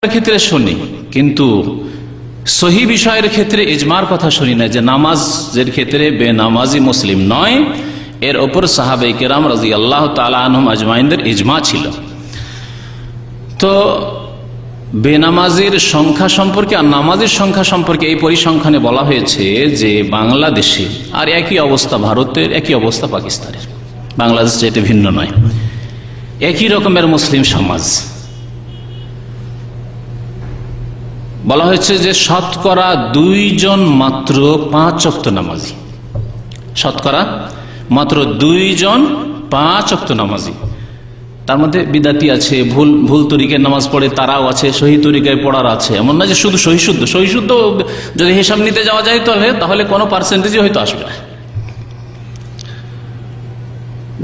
ক্ষেত্রে শুনি, কিন্তু সহি বিষয়ের ক্ষেত্রে ইজমার কথা শুনি না যে নামাজের ক্ষেত্রে বেনামাজি মুসলিম নয়। এর ওপর সাহাবায়ে কেরাম রাদিয়াল্লাহু তাআলা আনহুম আজমাইনদের ইজমা ছিল। তো বেনামাজির সংখ্যা সম্পর্কে আর নামাজের সংখ্যা সম্পর্কে এই পরিসংখ্যানে বলা হয়েছে যে বাংলাদেশে আর একই অবস্থা, ভারতের একই অবস্থা পাকিস্তানের, বাংলাদেশ যেটা ভিন্ন নয়, একই রকমের মুসলিম সমাজ। বলা হয়েছে যে শতকরা 2 জন মাত্র 5 ওয়াক্ত নামাজি, শতকরা মাত্র 2 জন 5 ওয়াক্ত নামাজি। তার মধ্যে বিদাতি আছে, ভুল তরিকায় নামাজ পড়ে তারাও আছে, সহি তরিকায় পড়ার আছে। এমন না যে শুধু সহিশুদ্ধ যদি হিসাব নিতে যাওয়া যায় তাহলে কোনো পার্সেন্টেজই হয়তো আসবে না।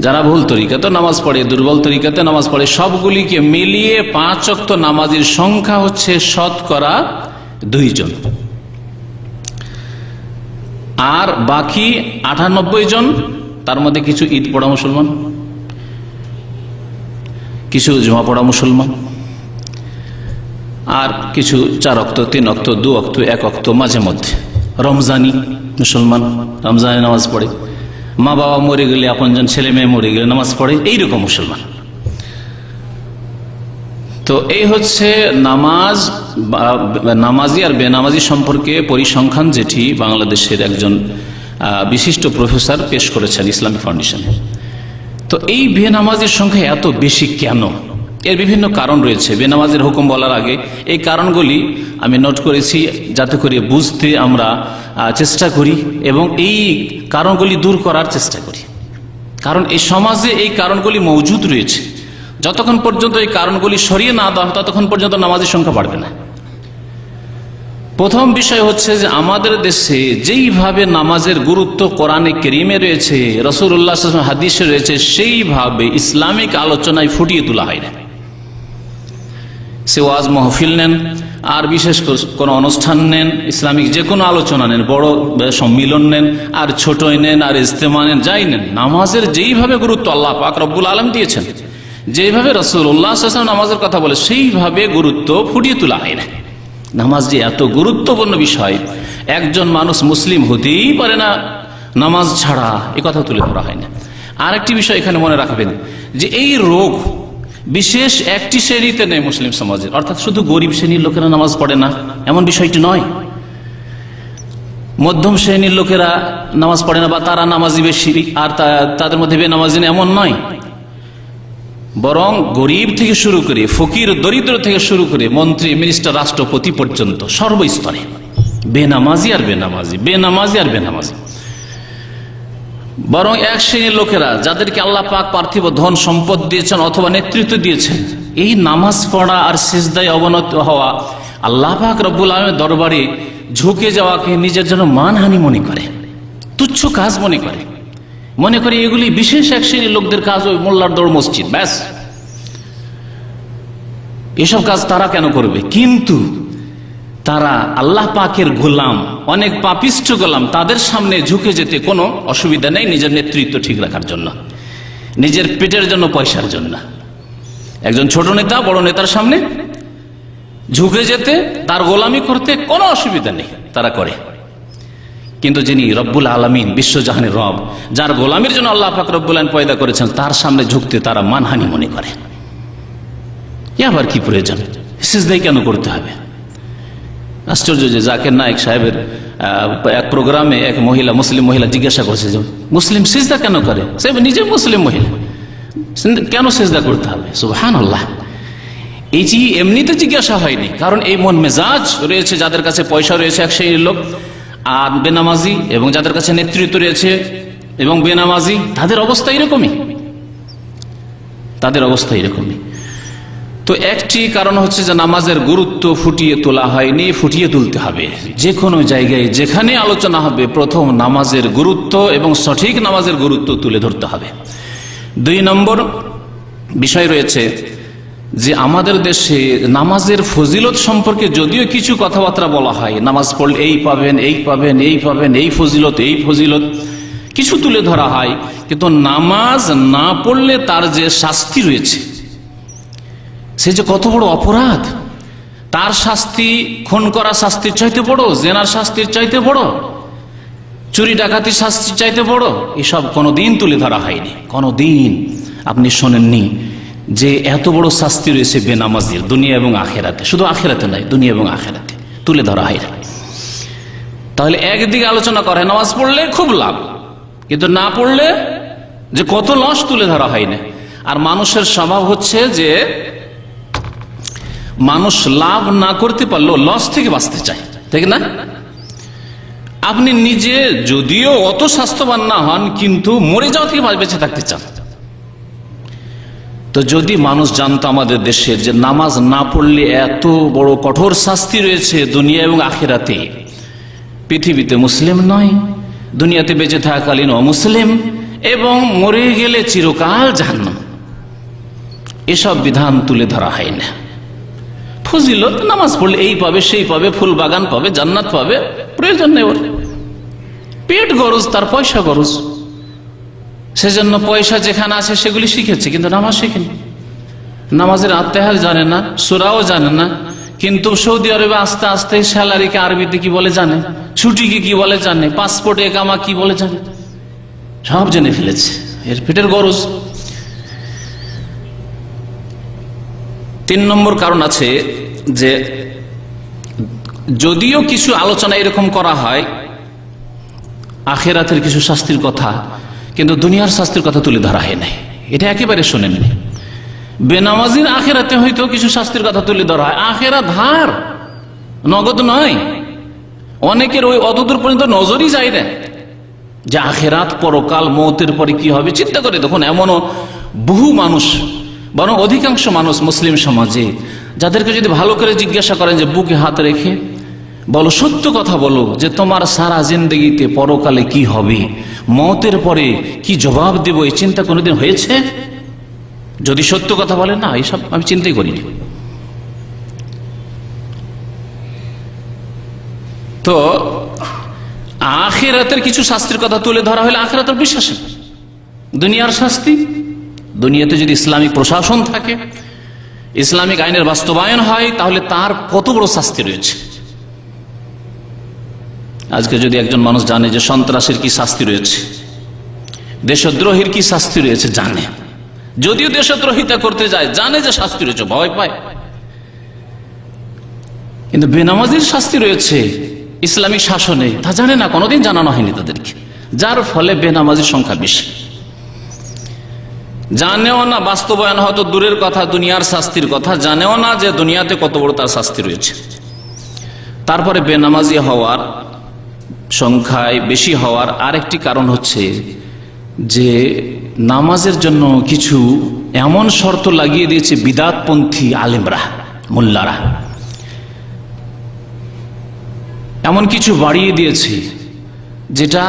যারা ভুল তরিকাতে নামাজ পড়ে, দুর্বল তরিকাতে নামাজ পড়ে, সবগুলিকে মিলিয়ে 5 ওয়াক্ত নামাজের সংখ্যা হচ্ছে শতকরা 2 জন। আর বাকি 98 জন, তার মধ্যে কিছু ঈদ পড়া মুসলমান, কিছু জুমা পড়া মুসলমান, আর কিছু 4 ওয়াক্ত, 3 ওয়াক্ত, 2 ওয়াক্ত, 1 ওয়াক্ত, মাঝে মধ্যে রমজানি মুসলমান, রমজানে নামাজ পড়ে, মা বাবা মরে গেলে, আপনজন ছেলে মেয়ে মরে গেলে নামাজ পড়ে, এইরকম মুসলমান। তো এই হচ্ছে নামাজি আর বেনামাজি সম্পর্কে পরিসংখ্যান, যেটি বাংলাদেশের একজন বিশিষ্ট প্রফেসর পেশ করেছেন ইসলামিক ফাউন্ডেশনে। তো এই বেনামাজির সংখ্যা এত বেশি কেন? এর বিভিন্ন কারণ রয়েছে। বেনামাজির হুকুম বলার আগে এই কারণগুলি আমি নোট করেছি, যাতে করে বুঝতে আমরা চেষ্টা করি এবং এই কারণগুলি দূর করার চেষ্টা করি। কারণ এই সমাজে এই কারণগুলি মজুদ রয়েছে। যতক্ষণ পর্যন্ত এই কারণগুলি সরিয়ে না দেওয়া হয় ততক্ষণ পর্যন্ত নামাজের সংখ্যা বাড়বে না। প্রথম বিষয় হচ্ছে যে আমাদের দেশে যেইভাবে নামাজের গুরুত্ব কোরআনে কারীমে রয়েছে, রাসূলুল্লাহ সাল্লাল্লাহু আলাইহি ওয়াসাল্লাম হাদিসে রয়েছে, সেইভাবে ইসলামিক আলোচনায় ফুটিয়ে তোলা হয় না। সে ওয়াজ মাহফিল নেন, আর বিশেষ কোনো অনুষ্ঠান নেন, ইসলামিক যে কোনো আলোচনা নেন, বড় সম্মিলন নেন, আর ছোটই নেন, আর ইজতেমা নেন, যাই নেন, নামাজের যেইভাবে গুরুত্ব আল্লাহ পাক রব্বুল আলামিন দিয়েছেন, যেভাবে রাসূলুল্লাহ সাল্লাল্লাহু আলাইহি ওয়াসাল্লাম নামাজের কথা বলে, সেইভাবে গুরুত্ব ফুটিয়ে তোলা হয় না। নামাজ যে এত গুরুত্বপূর্ণ বিষয়, একজন মানুষ মুসলিম হতেই পারে না নামাজ ছাড়া, এ কথা তুলে ধরা হয় না। আরেকটি বিষয় এখানে মনে রাখবেন যে এই রোগ বিশেষ একটি শ্রেণীতে নেই মুসলিম সমাজের, অর্থাৎ শুধু গরিব শ্রেণীর লোকেরা নামাজ পড়ে না এমন বিষয়টি নয়, মধ্যম শ্রেণীর লোকেরা নামাজ পড়ে না বা তারা নামাজি বেশি আর তাদের মধ্যে বেনামাজি না এমন নয়। বরং গরিব থেকে শুরু করে ফকির দরিদ্র থেকে শুরু করে মন্ত্রী মিনিস্টার রাষ্ট্রপতি পর্যন্ত সর্বস্তরে বেনামাজি আর বেনামাজি, বেনামাজি আর বেনামাজি। বরং এক শ্রেণীর লোকেরা যাদেরকে আল্লাহ পাক পার্থিব ধন সম্পদ দিয়েছেন অথবা নেতৃত্ব দিয়েছেন, এই নামাজ পড়া আর সিজদায় অবনত হওয়া, আল্লাহ পাক রব্বুল আলামিনের দরবারে ঝুঁকে যাওয়াকে নিজের জন্য মানহানি মনে করে, তুচ্ছ কাজ মনে করে এগুলি বিশেষ এক শ্রেণীর লোকদের কাজ, ওই মোল্লার দৌড় মসজিদ, ব্যাস এসব কাজ তারা কেন করবে? কিন্তু তারা আল্লাহ পাকের গোলাম, অনেক পাপিষ্ঠ গোলাম, তাদের সামনে ঝুঁকে যেতে কোনো অসুবিধা নেই, নিজের নেতৃত্ব ঠিক রাখার জন্য, নিজের পেটের জন্য, পয়সার জন্য। একজন ছোট নেতা বড় নেতার সামনে ঝুঁকে যেতে, তার গোলামি করতে কোনো অসুবিধা নেই, তারা করে। কিন্তু যিনি রব্বুল আলামিন, বিশ্বজাহানের রব, যার গোলামির জন্য আল্লাহ পাক রব্বুল আলামিন পয়দা করেছেন, তার সামনে ঝুঁকতে তারা মানহানি মনে করে। আবার কি প্রয়োজন? সিজদাই কেন করতে হবে? আশ্চর্য যে জাকির নায়েক সাহেবের এক প্রোগ্রামে এক মহিলা, মুসলিম মহিলা জিজ্ঞাসা করছে যে মুসলিম সিজদা কেন করে? সে নিজে মুসলিম মহিলা, কেন সিজদা করতে হবে? সুবহানাল্লাহ। এই যে এমনিতে জিজ্ঞাসা হয়নি, কারণ এই মন মেজাজ রয়েছে যাদের কাছে পয়সা রয়েছে এক শ্রেণীর লোক, আর বেনামাজি, এবং যাদের কাছে নেতৃত্ব রয়েছে এবং বেনামাজি, তাদের অবস্থা এরকমই। তো একটি কারণ হচ্ছে যে নামাজের গুরুত্ব ফুটিয়ে তোলা হয়নি, ফুটিয়ে তুলতে হবে। যে কোনো জায়গায় যেখানে আলোচনা হবে, প্রথম নামাজের গুরুত্ব এবং সঠিক নামাজের গুরুত্ব তুলে ধরতে হবে। 2 নম্বর বিষয় রয়েছে যে আমাদের দেশে নামাজের ফজিলত সম্পর্কে যদিও কিছু কথাবার্তা বলা হয়, নামাজ পড়লে এই পাবেন, এই পাবেন, এই পাবেন, এই ফজিলত, এই ফজিলত কিছু তুলে ধরা হয়, কিন্তু নামাজ না পড়লে তার যে শাস্তি রয়েছে, সে যে কত বড় অপরাধ, তার শাস্তি খুন করা শাস্তির চাইতে বড়, জেনার শাস্তির চাইতে বড়, চুরি ডাকাতির শাস্তির চাইতে বড়? এসব কোনোদিন তুলে ধরা হয়নি। কোনোদিন আপনি শোনেননি যে এত বড় শাস্তি রয়েছে বেনামাজির দুনিয়া এবং আখেরাতে। শুধু আখেরাতে নয়, দুনিয়া এবং আখেরাতে তুলে ধরা হয়। তাহলে একদিকে আলোচনা করে নামাজ পড়লে খুব লাভ, কিন্তু না পড়লে যে কত লস তুলে ধরা হয় না। আর মানুষের স্বভাব হচ্ছে যে মানুষ লাভ না করতে পারলেও লস থেকে বাঁচতে চায়, ঠিক না? আপনি নিজে যদিও অত স্বাস্থ্যবান না হন, কিন্তু মরে যাওয়া থেকে বেঁচে থাকতে চান। তো যদি মানুষ জানতো আমাদের দেশের যে নামাজ না পড়লে এত বড় কঠোর শাস্তি রয়েছে দুনিয়া এবং আখিরাতে, পৃথিবীতে মুসলিম নয়, দুনিয়াতে বেঁচে থাকাকালীন অমুসলিম, এবং মরে গেলে চিরকাল জাহান্নাম, এসব বিধান তুলে ধরা হয় না। ফজিলত নামাজ পড়লে এই পাবে সেই পাবে, ফুল বাগান পাবে, জান্নাত পাবে, প্রয়োজন নেই ওর। পেট গরজ, তার পয়সা গরজ, সেজন্য পয়সা যেখানে আছে সেগুলি শিখেছে, কিন্তু নামাজ শিখেনি। নামাজের আত্মেহাল জানে না, সূরাও জানে না, কিন্তু সৌদি আরবে আস্তে আস্তে স্যালারিকে আরবিতে কি বলে জানে, ছুটিকে কি বলে জানে, পাসপোর্ট একামা কি বলে জানে, সব জেনে ফেলেছে। এর পেটের গরজ। 3 নম্বর কারণ আছে যে যদিও কিছু আলোচনা এরকম করা হয় আখিরাতের কিছু শাস্তির কথা, কিন্তু দুনিয়ার শাস্তির কথা তুলে ধরা হয় নাই। এটা একেবারে শোনেননি। বেনামাজির আখিরাতে হয়তো কিছু শাস্তির কথা তুলে ধরা হয়, আখিরাত ধার, নগদ নয়। অনেকের ওই অতদূর পর্যন্ত নজরই যায় না যে আখিরাত, পরকাল, মওতের পরে কি হবে। চিন্তা করে দেখুন, এমনও বহু মানুষ, বরং অধিকাংশ মানুষ মুসলিম সমাজে, যাদেরকে যদি ভালো করে জিজ্ঞাসা করেন যে বুকে হাত রেখে বলো, সত্য কথা বলো, যে তোমার সারা জিন্দগিতে পরকালে কি হবে, মওতের পরে কি জবাব দেব, এই চিন্তা কোনোদিন হয়েছে? যদি সত্য কথা বলে, না এইসব আমি চিন্তাই করিনি। তো আখিরাতের কিছু শাস্তির কথা তুলে ধরা হলে আখিরাতের বিশ্বাস। দুনিয়ার শাস্তি, দুনিয়াতে যদি ইসলামিক প্রশাসন থাকে, ইসলামিক আইনের বাস্তবায়ন হয়, তাহলে তার কত বড় শাস্তি রয়েছে। আজকে যদি একজন মানুষ জানে যে সন্ত্রাসের কি শাস্তি রয়েছে, দেশদ্রোহীর কি শাস্তি রয়েছে, জানে, যদিও দেশদ্রোহিতা করতে যায় জানে যে শাস্তি রয়েছে, ভয় পায়, কিন্তু বেনামাজির শাস্তি রয়েছে ইসলামিক শাসনে, তা জানে না, কোনোদিন জানানো হয়নি তাদেরকে, যার ফলে বেনামাজির সংখ্যা বেশি। জানেও না বাস্তবায়ন, হয়তো দূরের কথা, দুনিয়ার শাস্তির কথা জানেও না যে দুনিয়াতে কত বড় তার শাস্তি রয়েছে। তারপরে বেনামাজি হওয়ার সংখ্যায় বেশি হওয়ার আরেকটি কারণ হচ্ছে যে নামাজের জন্য কিছু এমন শর্ত লাগিয়ে দিয়েছে বিদাতপন্থী আলেমরা, মোল্লারা, এমন কিছু বাড়িয়ে দিয়েছে যেটা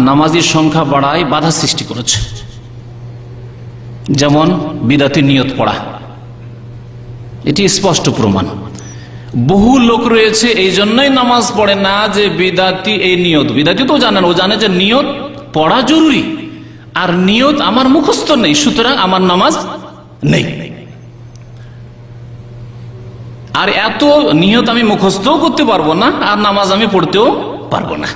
নামাজির সংখ্যা বাড়ায় বাধা সৃষ্টি করেছে। যেমন বিদাতি নিয়ত পড়া, এটি স্পষ্ট প্রমাণ। বহু লোক রয়েছে এই জন্যই নামাজ পড়ে না যে বিদাতি এই নিয়ত, বিদাতি তো জানেন, ও জানে যে নিয়ত পড়া জরুরি, আর নিয়ত আমার মুখস্থ নেই, সুতরাং আমার নামাজ নেই। আর এত নিয়ত আমি মুখস্থও করতে পারবো না, আর নামাজ আমি পড়তেও পারবো না।